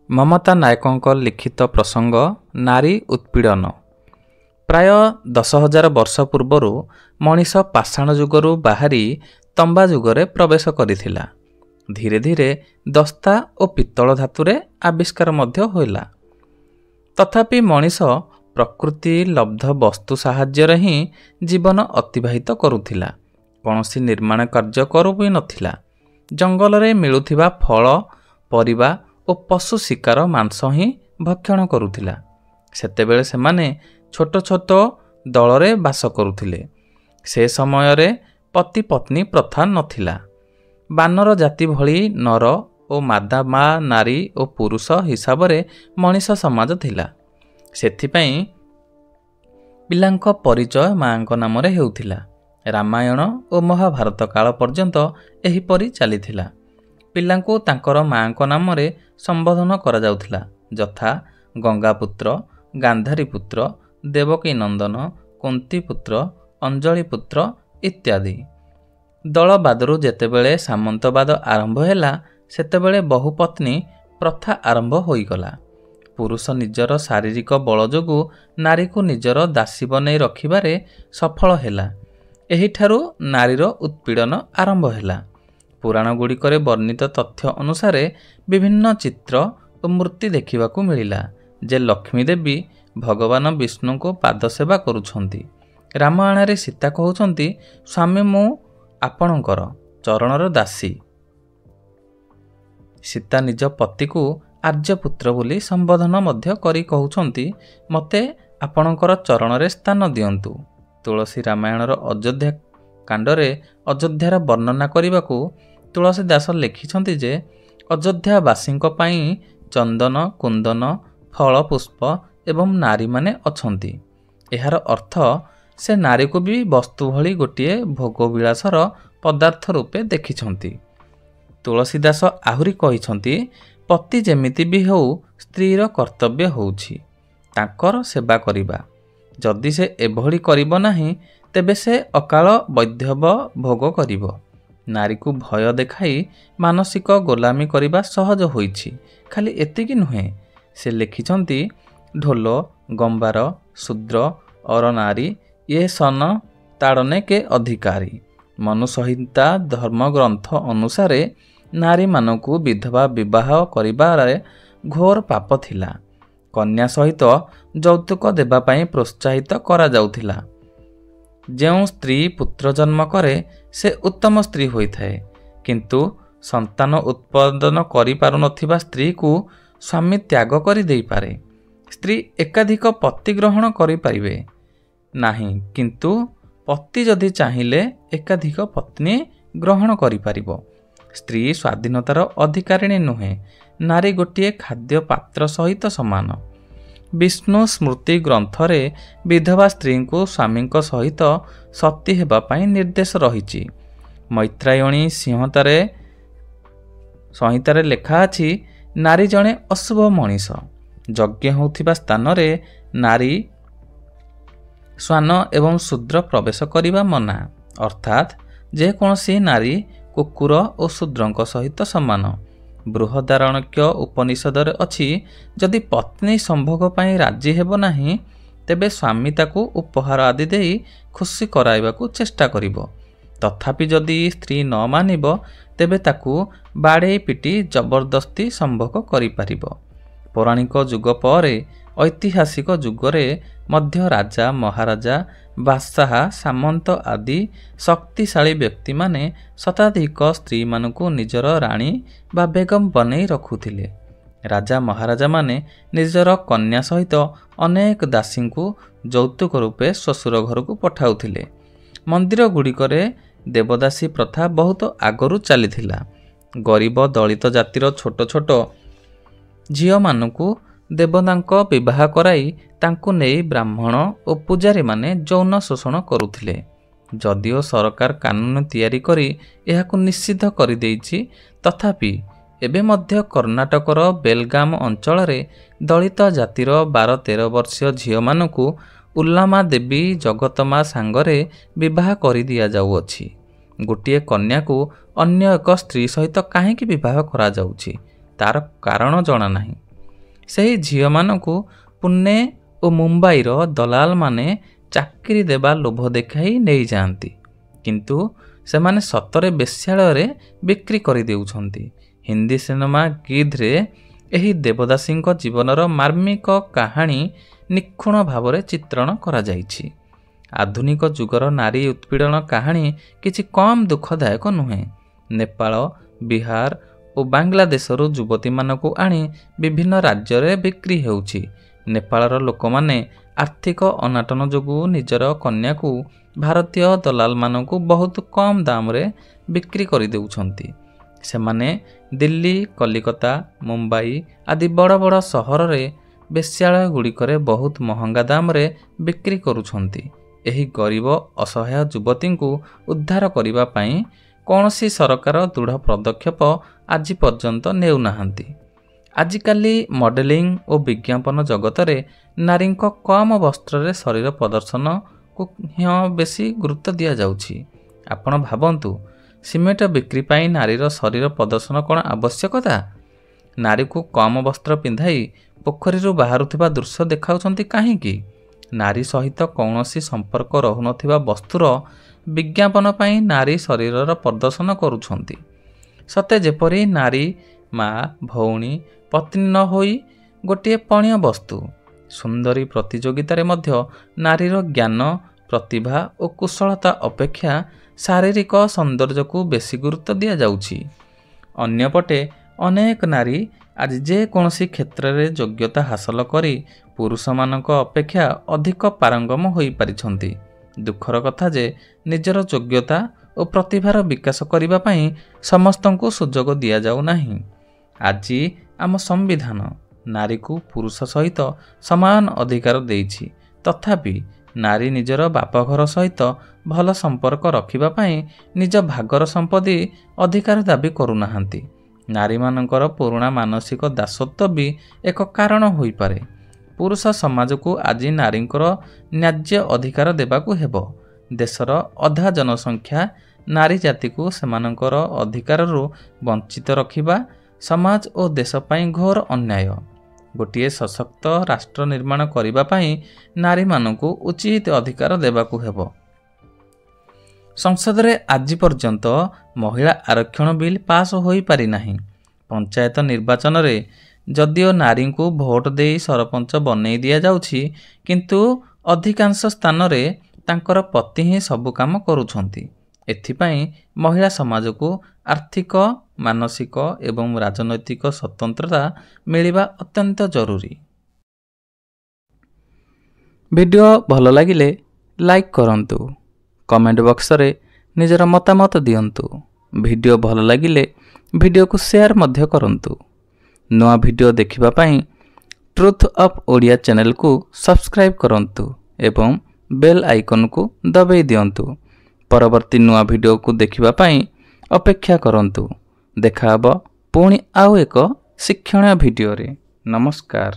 ମମତା ନାୟକଙ୍କ ଲିଖିତ ପ୍ରସଙ୍ଗ ନାରୀ ଉତ୍ପୀଡ଼ନ। ପ୍ରାୟ 10,000 ବର୍ଷ ପୂର୍ବରୁ ମଣିଷ ପାଷାଣ ଯୁଗରୁ ବାହାରି ତମ୍ବା ଯୁଗରେ ପ୍ରବେଶ କରିଥିଲା। ଧୀରେ ଧୀରେ ଦସ୍ତା ଓ ପିତ୍ତଳ ଧାତୁରେ ଆବିଷ୍କାର ମଧ୍ୟ ହେଲା। ତଥାପି ମଣିଷ ପ୍ରକୃତି ଲବ୍ଧ ବସ୍ତୁ ସାହାଯ୍ୟରେ ହିଁ ଜୀବନ ଅତିବାହିତ କରୁଥିଲା। କୌଣସି ନିର୍ମାଣ କାର୍ଯ୍ୟ କରୁ ବି ନଥିଲା। ଜଙ୍ଗଲରେ ମିଳୁଥିବା ଫଳ, ପରିବା ଓ ପଶୁ ଶିକାର ମାଂସ ହିଁ ଭକ୍ଷଣ କରୁଥିଲା। ସେତେବେଳେ ସେମାନେ ଛୋଟ ଛୋଟ ଦଳରେ ବାସ କରୁଥିଲେ। ସେ ସମୟରେ ପତି ପତ୍ନୀ ପ୍ରଥା ନଥିଲା। ବାନର ଜାତି ଭଳି ନର ଓ ମାଦା ମା ନାରୀ ଓ ପୁରୁଷ ହିସାବରେ ମଣିଷ ସମାଜ ଥିଲା। ସେଥିପାଇଁ ପିଲାଙ୍କ ପରିଚୟ ମାଙ୍କ ନାମରେ ହେଉଥିଲା। ରାମାୟଣ ଓ ମହାଭାରତ କାଳ ପର୍ଯ୍ୟନ୍ତ ଏହିପରି ଚାଲିଥିଲା। ପିଲାଙ୍କୁ ତାଙ୍କର ମାଙ୍କ ନାମରେ ସମ୍ବୋଧନ କରାଯାଉଥିଲା, ଯଥା ଗଙ୍ଗାପୁତ୍ର, ଗାନ୍ଧାରୀପୁତ୍ର, ଦେବକୀ ନନ୍ଦନ, କୁନ୍ତୀପୁତ୍ର, ଅଞ୍ଜଳିପୁତ୍ର ଇତ୍ୟାଦି। ଦଳବାଦରୁ ଯେତେବେଳେ ସାମନ୍ତବାଦ ଆରମ୍ଭ ହେଲା, ସେତେବେଳେ ବହୁପତ୍ନୀ ପ୍ରଥା ଆରମ୍ଭ ହୋଇଗଲା। ପୁରୁଷ ନିଜର ଶାରୀରିକ ବଳ ଯୋଗୁଁ ନାରୀକୁ ନିଜର ଦାସୀ ବନେଇ ରଖିବାରେ ସଫଳ ହେଲା। ଏହିଠାରୁ ନାରୀର ଉତ୍ପୀଡ଼ନ ଆରମ୍ଭ ହେଲା। ପୁରାଣଗୁଡ଼ିକରେ ବର୍ଣ୍ଣିତ ତଥ୍ୟ ଅନୁସାରେ ବିଭିନ୍ନ ଚିତ୍ର ଓ ମୂର୍ତ୍ତି ଦେଖିବାକୁ ମିଳିଲା ଯେ ଲକ୍ଷ୍ମୀ ଦେବୀ ଭଗବାନ ବିଷ୍ଣୁଙ୍କୁ ପାଦ ସେବା କରୁଛନ୍ତି। ରାମାୟଣରେ ସୀତା କହୁଛନ୍ତି, ସ୍ୱାମୀ ମୁଁ ଆପଣଙ୍କର ଚରଣର ଦାସୀ। ସୀତା ନିଜ ପତିକୁ ଆର୍ଯ୍ୟପୁତ୍ର ବୋଲି ସମ୍ବୋଧନ ମଧ୍ୟ କରି କହୁଛନ୍ତି, ମୋତେ ଆପଣଙ୍କର ଚରଣରେ ସ୍ଥାନ ଦିଅନ୍ତୁ। ତୁଳସୀ ରାମାୟଣର ଅଯୋଧ୍ୟା କାଣ୍ଡରେ ଅଯୋଧ୍ୟାର ବର୍ଣ୍ଣନା କରିବାକୁ ତୁଳସୀ ଦାସ ଲେଖିଛନ୍ତି ଯେ ଅଯୋଧ୍ୟାବାସୀଙ୍କ ପାଇଁ ଚନ୍ଦନ, କୁନ୍ଦନ, ଫଳ, ପୁଷ୍ପ ଏବଂ ନାରୀମାନେ ଅଛନ୍ତି। ଏହାର ଅର୍ଥ ସେ ନାରୀକୁ ବି ବସ୍ତୁ ଭଳି ଗୋଟିଏ ଭୋଗବିଳାସର ପଦାର୍ଥ ରୂପେ ଦେଖିଛନ୍ତି। ତୁଳସୀ ଦାସ ଆହୁରି କହିଛନ୍ତି, ପତି ଯେମିତି ବି ହେଉ ସ୍ତ୍ରୀର କର୍ତ୍ତବ୍ୟ ହେଉଛି ତାଙ୍କର ସେବା କରିବା। ଯଦି ସେ ଏଭଳି କରିବ ନାହିଁ, ତେବେ ସେ ଅକାଳ ବୈଧବ୍ୟ ଭୋଗ କରିବ। ନାରୀକୁ ଭୟ ଦେଖାଇ ମାନସିକ ଗୋଲାମୀ କରିବା ସହଜ ହୋଇଛି। ଖାଲି ଏତିକି ନୁହେଁ, ସେ ଲେଖିଛନ୍ତି, ଢୋଲ, ଗମ୍ବାର, ଶୂଦ୍ର, ଅରନାରୀ ଏ ସନ ତାଡ଼ନେ କେ ଅଧିକାରୀ। ମନୁସଂହିତା ଧର୍ମଗ୍ରନ୍ଥ ଅନୁସାରେ ନାରୀମାନଙ୍କୁ ବିଧବା ବିବାହ କରିବାରେ ଘୋର ପାପ ଥିଲା। କନ୍ୟା ସହିତ ଯୌତୁକ ଦେବା ପାଇଁ ପ୍ରୋତ୍ସାହିତ କରାଯାଉଥିଲା। ଯେଉଁ ସ୍ତ୍ରୀ ପୁତ୍ର ଜନ୍ମ କରେ ସେ ଉତ୍ତମ ସ୍ତ୍ରୀ ହୋଇଥାଏ, କିନ୍ତୁ ସନ୍ତାନ ଉତ୍ପାଦନ କରିପାରୁନଥିବା ସ୍ତ୍ରୀକୁ ସ୍ୱାମୀ ତ୍ୟାଗ କରିଦେଇପାରେ। ସ୍ତ୍ରୀ ଏକାଧିକ ପତି ଗ୍ରହଣ କରିପାରିବେ ନାହିଁ, କିନ୍ତୁ ପତି ଯଦି ଚାହିଁଲେ ଏକାଧିକ ପତ୍ନୀ ଗ୍ରହଣ କରିପାରିବ। ସ୍ତ୍ରୀ ସ୍ୱାଧୀନତାର ଅଧିକାରିଣୀ ନୁହେଁ, ନାରୀ ଗୋଟିଏ ଖାଦ୍ୟ ପାତ୍ର ସହିତ ସମାନ। ବିଷ୍ଣୁ ସ୍ମୃତି ଗ୍ରନ୍ଥରେ ବିଧବା ସ୍ତ୍ରୀଙ୍କୁ ସ୍ୱାମୀଙ୍କ ସହିତ ସତୀ ହେବା ପାଇଁ ନିର୍ଦ୍ଦେଶ ରହିଛି। ମୈତ୍ରାୟଣୀ ସଂହିତାରେ ଲେଖା ଅଛି, ନାରୀ ଜଣେ ଅଶୁଭ ମଣିଷ। ଯଜ୍ଞ ହେଉଥିବା ସ୍ଥାନରେ ନାରୀ, ଶ୍ୱାନ ଏବଂ ଶୂଦ୍ର ପ୍ରବେଶ କରିବା ମନା। ଅର୍ଥାତ୍ ଯେକୌଣସି ନାରୀ କୁକୁର ଓ ଶୂଦ୍ରଙ୍କ ସହିତ ସମାନ। ବୃହଦାରଣ୍ୟକ ଉପନିଷଦରେ ଅଛି, ଯଦି ପତ୍ନୀ ସମ୍ଭୋଗ ପାଇଁ ରାଜି ହେବ ନାହିଁ, ତେବେ ସ୍ୱାମୀ ତାକୁ ଉପହାର ଆଦି ଦେଇ ଖୁସି କରାଇବାକୁ ଚେଷ୍ଟା କରିବ। ତଥାପି ଯଦି ସ୍ତ୍ରୀ ନ ମାନିବ, ତେବେ ତାକୁ ବାଡ଼େଇ ପିଟି ଜବରଦସ୍ତି ସମ୍ଭୋଗ କରିପାରିବ। ପୌରାଣିକ ଯୁଗ ପରେ ଐତିହାସିକ ଯୁଗରେ ମଧ୍ୟ ରାଜା, ମହାରାଜା, ବାଦଶାହ, ସାମନ୍ତ ଆଦି ଶକ୍ତିଶାଳୀ ବ୍ୟକ୍ତିମାନେ ଶତାଧିକ ସ୍ତ୍ରୀମାନଙ୍କୁ ନିଜର ରାଣୀ ବା ବେଗମ ବନେଇ ରଖୁଥିଲେ। ରାଜା ମହାରାଜାମାନେ ନିଜର କନ୍ୟା ସହିତ ଅନେକ ଦାସୀଙ୍କୁ ଯୌତୁକ ରୂପେ ଶ୍ୱଶୁର ଘରକୁ ପଠାଉଥିଲେ। ମନ୍ଦିର ଗୁଡ଼ିକରେ ଦେବଦାସୀ ପ୍ରଥା ବହୁତ ଆଗରୁ ଚାଲିଥିଲା। ଗରିବ ଦଳିତ ଜାତିର ଛୋଟ ଛୋଟ ଝିଅମାନଙ୍କୁ ଦେବତାଙ୍କ ବିବାହ କରାଇ ତାଙ୍କୁ ନେଇ ବ୍ରାହ୍ମଣ ଓ ପୂଜାରୀମାନେ ଯୌନ ଶୋଷଣ କରୁଥିଲେ। ଯଦିଓ ସରକାର କାନୁନ ତିଆରି କରି ଏହାକୁ ନିଷିଦ୍ଧ କରିଦେଇଛି, ତଥାପି ଏବେ ମଧ୍ୟ କର୍ଣ୍ଣାଟକର ବେଲଗାମ ଅଞ୍ଚଳରେ ଦଳିତ ଜାତିର 12-13 ବର୍ଷୀୟ ଝିଅମାନଙ୍କୁ ଉଲ୍ଲାମା ଦେବୀ ଜଗତମା ସାଙ୍ଗରେ ବିବାହ କରିଦିଆଯାଉଅଛି। ଗୋଟିଏ କନ୍ୟାକୁ ଅନ୍ୟ ଏକ ସ୍ତ୍ରୀ ସହିତ କାହିଁକି ବିବାହ କରାଯାଉଛି, ତାର କାରଣ ଜଣା ନାହିଁ। ସେହି ଝିଅମାନଙ୍କୁ ପୁନେ ଓ ମୁମ୍ବାଇର ଦଲାଲମାନେ ଚାକିରି ଦେବା ଲୋଭ ଦେଖାଇ ନେଇଯାଆନ୍ତି, କିନ୍ତୁ ସେମାନେ ସତରେ ବେଶ୍ୟାଳୟରେ ବିକ୍ରି କରିଦେଉଛନ୍ତି। ହିନ୍ଦୀ ସିନେମା ଗିଦ୍ରେ ଏହି ଦେବଦାସୀଙ୍କ ଜୀବନର ମାର୍ମିକ କାହାଣୀ ନିଖୁଣ ଭାବରେ ଚିତ୍ରଣ କରାଯାଇଛି। ଆଧୁନିକ ଯୁଗର ନାରୀ ଉତ୍ପୀଡ଼ନ କାହାଣୀ କିଛି କମ୍ ଦୁଃଖଦାୟକ ନୁହେଁ। ନେପାଳ, ବିହାର ଓ ବାଂଲାଦେଶରୁ ଯୁବତୀମାନଙ୍କୁ ଆଣି ବିଭିନ୍ନ ରାଜ୍ୟରେ ବିକ୍ରି ହେଉଛି। ନେପାଳର ଲୋକମାନେ ଆର୍ଥିକ ଅନାଟନ ଯୋଗୁଁ ନିଜର କନ୍ୟାକୁ ଭାରତୀୟ ଦଲାଲମାନଙ୍କୁ ବହୁତ କମ୍ ଦାମରେ ବିକ୍ରି କରିଦେଉଛନ୍ତି। ସେମାନେ ଦିଲ୍ଲୀ, କଲିକତା, ମୁମ୍ବାଇ ଆଦି ବଡ଼ ବଡ଼ ସହରରେ ବେଶ୍ୟାଳୟଗୁଡ଼ିକରେ ବହୁତ ମହଙ୍ଗା ଦାମରେ ବିକ୍ରି କରୁଛନ୍ତି। ଏହି ଗରିବ ଅସହାୟ ଯୁବତୀଙ୍କୁ ଉଦ୍ଧାର କରିବା ପାଇଁ କୌଣସି ସରକାର ଦୃଢ଼ ପଦକ୍ଷେପ ଆଜି ପର୍ଯ୍ୟନ୍ତ ନେଉନାହାନ୍ତି। ଆଜିକାଲି ମଡେଲିଂ ଓ ବିଜ୍ଞାପନ ଜଗତରେ ନାରୀଙ୍କ କମ୍ ବସ୍ତ୍ରରେ ଶରୀର ପ୍ରଦର୍ଶନକୁ ବେଶୀ ଗୁରୁତ୍ୱ ଦିଆଯାଉଛି। ଆପଣ ଭାବନ୍ତୁ, ସିମେଣ୍ଟ ବିକ୍ରି ପାଇଁ ନାରୀର ଶରୀର ପ୍ରଦର୍ଶନ କ'ଣ ଆବଶ୍ୟକତା? ନାରୀକୁ କମ୍ ବସ୍ତ୍ର ପିନ୍ଧାଇ ପୋଖରୀରୁ ବାହାରୁଥିବା ଦୃଶ୍ୟ ଦେଖାଉଛନ୍ତି କାହିଁକି? ନାରୀ ସହିତ କୌଣସି ସମ୍ପର୍କ ରହୁନଥିବା ବସ୍ତୁର ବିଜ୍ଞାପନ ପାଇଁ ନାରୀ ଶରୀରର ପ୍ରଦର୍ଶନ କରୁଛନ୍ତି। ସତେ ଯେପରି ନାରୀ ମା, ଭଉଣୀ, ପତ୍ନୀ ନ ହୋଇ ଗୋଟିଏ ପଣ୍ୟ ବସ୍ତୁ। ସୁନ୍ଦରୀ ପ୍ରତିଯୋଗିତାରେ ମଧ୍ୟ ନାରୀର ଜ୍ଞାନ, ପ୍ରତିଭା ଓ କୁଶଳତା ଅପେକ୍ଷା ଶାରୀରିକ ସୌନ୍ଦର୍ଯ୍ୟକୁ ବେଶୀ ଗୁରୁତ୍ୱ ଦିଆଯାଉଛି। ଅନ୍ୟପଟେ ଅନେକ ନାରୀ ଆଜି ଯେକୌଣସି କ୍ଷେତ୍ରରେ ଯୋଗ୍ୟତା ହାସଲ କରି ପୁରୁଷମାନଙ୍କ ଅପେକ୍ଷା ଅଧିକ ପାରଙ୍ଗମ ହୋଇପାରିଛନ୍ତି। ଦୁଃଖର କଥା ଯେ ନିଜର ଯୋଗ୍ୟତା ଓ ପ୍ରତିଭାର ବିକାଶ କରିବା ପାଇଁ ସମସ୍ତଙ୍କୁ ସୁଯୋଗ ଦିଆଯାଉ ନାହିଁ। ଆଜି ଆମ ସମ୍ବିଧାନ ନାରୀକୁ ପୁରୁଷ ସହିତ ସମାନ ଅଧିକାର ଦେଇଛି, ତଥାପି ନାରୀ ନିଜର ବାପଘର ସହିତ ଭଲ ସମ୍ପର୍କ ରଖିବା ପାଇଁ ନିଜ ଭାଗର ସମ୍ପତ୍ତି ଅଧିକାର ଦାବି କରୁନାହାନ୍ତି। ନାରୀମାନଙ୍କର ପୁରୁଣା ମାନସିକ ଦାସତ୍ୱ ବି ଏକ କାରଣ ହୋଇପାରେ। ପୁରୁଷ ସମାଜକୁ ଆଜି ନାରୀଙ୍କର ନ୍ୟାଯ୍ୟ ଅଧିକାର ଦେବାକୁ ହେବ। ଦେଶର ଅଧା ଜନସଂଖ୍ୟା ନାରୀ ଜାତିକୁ ସେମାନଙ୍କର ଅଧିକାରରୁ ବଞ୍ଚିତ ରଖିବା ସମାଜ ଓ ଦେଶ ପାଇଁ ଘୋର ଅନ୍ୟାୟ। ଗୋଟିଏ ସଶକ୍ତ ରାଷ୍ଟ୍ର ନିର୍ମାଣ କରିବା ପାଇଁ ନାରୀମାନଙ୍କୁ ଉଚିତ ଅଧିକାର ଦେବାକୁ ହେବ। ସଂସଦରେ ଆଜି ପର୍ଯ୍ୟନ୍ତ ମହିଳା ଆରକ୍ଷଣ ବିଲ୍ ପାସ୍ ହୋଇପାରିନାହିଁ। ପଞ୍ଚାୟତ ନିର୍ବାଚନରେ ଯଦିଓ ନାରୀଙ୍କୁ ଭୋଟ ଦେଇ ସରପଞ୍ଚ ବନେଇ ଦିଆଯାଉଛି, କିନ୍ତୁ ଅଧିକାଂଶ ସ୍ଥାନରେ ତାଙ୍କର ପତି ହିଁ ସବୁ କାମ କରୁଛନ୍ତି। ଏଥିପାଇଁ ମହିଳା ସମାଜକୁ ଆର୍ଥିକ, ମାନସିକ ଏବଂ ରାଜନୈତିକ ସ୍ୱତନ୍ତ୍ରତା ମିଳିବା ଅତ୍ୟନ୍ତ ଜରୁରୀ। ଭିଡ଼ିଓ ଭଲ ଲାଗିଲେ ଲାଇକ୍ କରନ୍ତୁ, କମେଣ୍ଟ ବକ୍ସରେ ନିଜର ମତାମତ ଦିଅନ୍ତୁ। ଭିଡ଼ିଓ ଭଲ ଲାଗିଲେ ଭିଡ଼ିଓକୁ ସେୟାର ମଧ୍ୟ କରନ୍ତୁ। ନୂଆ ଭିଡ଼ିଓ ଦେଖିବା ପାଇଁ ଟ୍ରୁଥ୍ ଅଫ୍ ଓଡ଼ିଆ ଚ୍ୟାନେଲକୁ ସବସ୍କ୍ରାଇବ୍ କରନ୍ତୁ ଏବଂ ବେଲ୍ ଆଇକନକୁ ଦବାଇ ଦିଅନ୍ତୁ। ପରବର୍ତ୍ତୀ ନୂଆ ଭିଡ଼ିଓକୁ ଦେଖିବା ପାଇଁ ଅପେକ୍ଷା କରନ୍ତୁ। ଦେଖାହେବ ପୁଣି ଆଉ ଏକ ଶିକ୍ଷଣୀୟ ଭିଡ଼ିଓରେ। ନମସ୍କାର।